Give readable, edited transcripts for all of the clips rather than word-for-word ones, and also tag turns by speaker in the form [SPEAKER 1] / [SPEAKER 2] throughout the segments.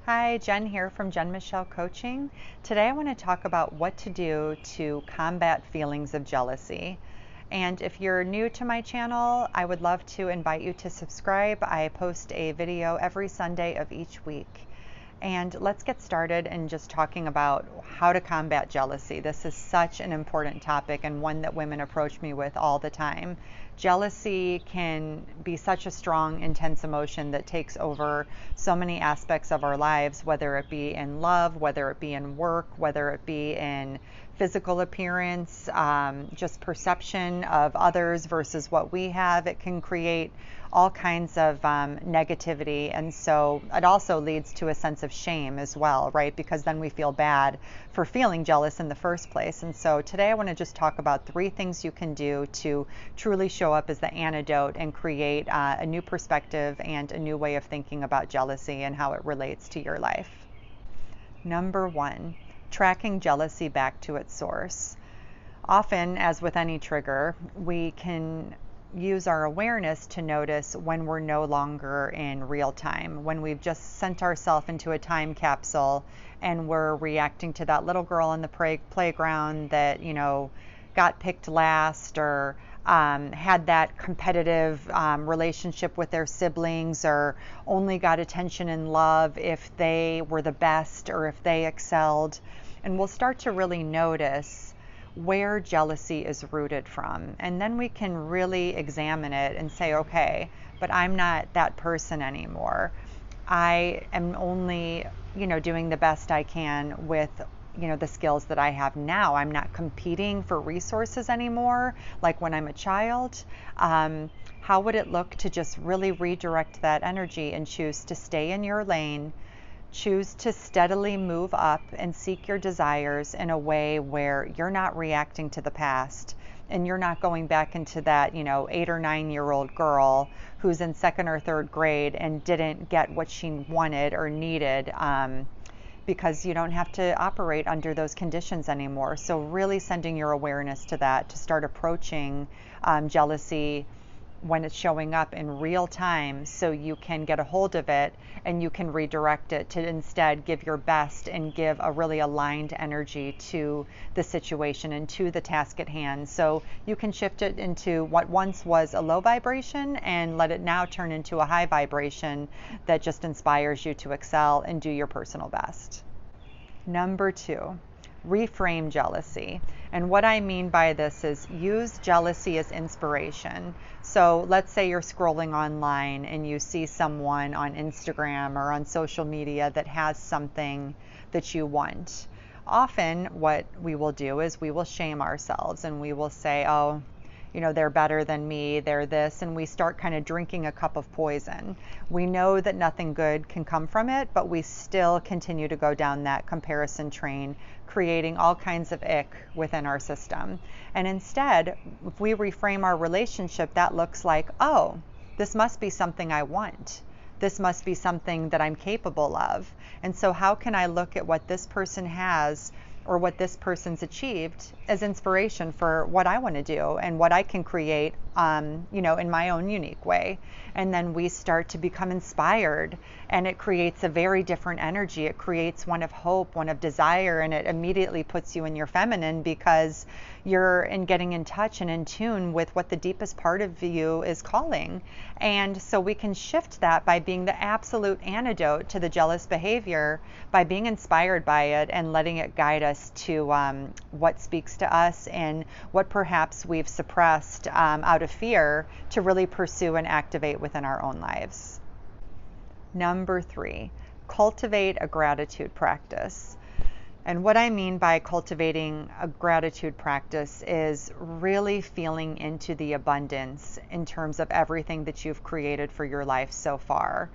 [SPEAKER 1] Hi, Jen here from Jen Michelle Coaching. Today I want to talk about what to do to combat feelings of jealousy. And if you're new to my channel, I would love to invite you to subscribe. I post a video every Sunday of each week. And let's get started in just talking about how to combat jealousy. This is such an important topic and one that women approach me with all the time. Jealousy can be such a strong, intense emotion that takes over so many aspects of our lives, whether it be in love, whether it be in work, whether it be in physical appearance, just perception of others versus what we have. It can create all kinds of negativity. And so it also leads to a sense of shame as well, right? Because then we feel bad for feeling jealous in the first place. And so today I want to just talk about 3 things you can do to truly show up as the antidote and create a new perspective and a new way of thinking about jealousy and how it relates to your life. Number 1, tracking jealousy back to its source. Often, as with any trigger, we can use our awareness to notice when we're no longer in real time, when we've just sent ourselves into a time capsule and we're reacting to that little girl in the playground that, got picked last, or had that competitive relationship with their siblings, or only got attention and love if they were the best or if they excelled. And we'll start to really notice where jealousy is rooted from. And then we can really examine it and say, okay, but I'm not that person anymore. I am only, doing the best I can with, the skills that I have now. I'm not competing for resources anymore, like when I'm a child. How would it look to just really redirect that energy and choose to stay in your lane? Choose to steadily move up and seek your desires in a way where you're not reacting to the past and you're not going back into that, 8 or 9-year-old girl who's in 2nd or 3rd grade and didn't get what she wanted or needed, because you don't have to operate under those conditions anymore. So really sending your awareness to that, to start approaching jealousy when it's showing up in real time, so you can get a hold of it and you can redirect it to instead give your best and give a really aligned energy to the situation and to the task at hand. So you can shift it into what once was a low vibration and let it now turn into a high vibration that just inspires you to excel and do your personal best. Number 2, reframe jealousy. And what I mean by this is use jealousy as inspiration. So let's say you're scrolling online and you see someone on Instagram or on social media that has something that you want. Often what we will do is we will shame ourselves and we will say, oh, they're better than me, they're this, and we start kind of drinking a cup of poison. We know that nothing good can come from it, but we still continue to go down that comparison train, creating all kinds of ick within our system. And instead, if we reframe our relationship, that looks like, oh, this must be something I want. This must be something that I'm capable of. And so how can I look at what this person has or what this person's achieved as inspiration for what I want to do and what I can create, in my own unique way. And then we start to become inspired, and it creates a very different energy. It creates one of hope, one of desire, and it immediately puts you in your feminine because you're getting in touch and in tune with what the deepest part of you is calling. And so we can shift that by being the absolute antidote to the jealous behavior, by being inspired by it and letting it guide us to what speaks to us and what perhaps we've suppressed out of fear to really pursue and activate within our own lives. Number 3, cultivate a gratitude practice. And what I mean by cultivating a gratitude practice is really feeling into the abundance in terms of everything that you've created for your life so far.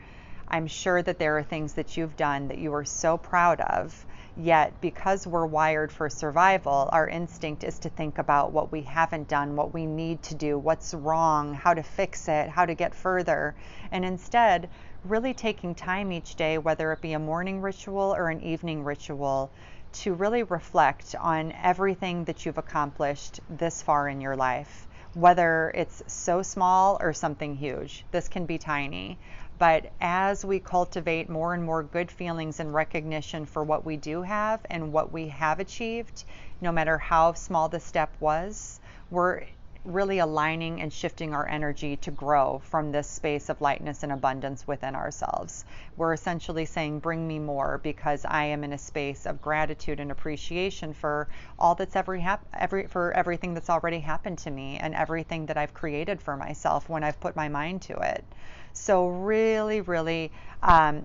[SPEAKER 1] I'm sure that there are things that you've done that you are so proud of, yet because we're wired for survival, our instinct is to think about what we haven't done, what we need to do, what's wrong, how to fix it, how to get further. And instead, really taking time each day, whether it be a morning ritual or an evening ritual, to really reflect on everything that you've accomplished this far in your life, whether it's so small or something huge. This can be tiny. But as we cultivate more and more good feelings and recognition for what we do have and what we have achieved, no matter how small the step was, we're really aligning and shifting our energy to grow from this space of lightness and abundance within ourselves. We're essentially saying, bring me more, because I am in a space of gratitude and appreciation for all that's for everything that's already happened to me and everything that I've created for myself when I've put my mind to it. So really, really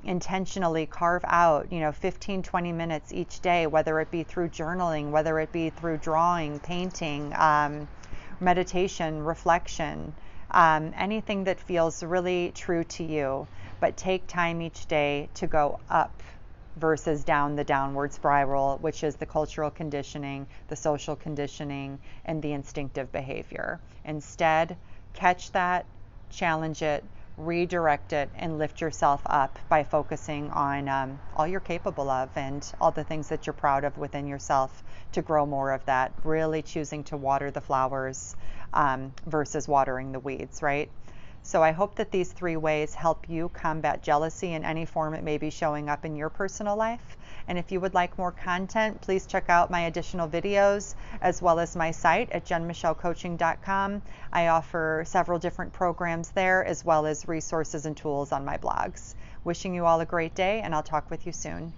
[SPEAKER 1] intentionally carve out, 15, 20 minutes each day, whether it be through journaling, whether it be through drawing, painting, meditation, reflection, anything that feels really true to you. But take time each day to go up versus down the downward spiral, which is the cultural conditioning, the social conditioning, and the instinctive behavior. Instead, catch that, challenge it, redirect it, and lift yourself up by focusing on all you're capable of and all the things that you're proud of within yourself, to grow more of that, really choosing to water the flowers versus watering the weeds, right? So I hope that these 3 ways help you combat jealousy in any form it may be showing up in your personal life. And if you would like more content, please check out my additional videos as well as my site at jenmichellecoaching.com. I offer several different programs there, as well as resources and tools on my blogs. Wishing you all a great day, and I'll talk with you soon.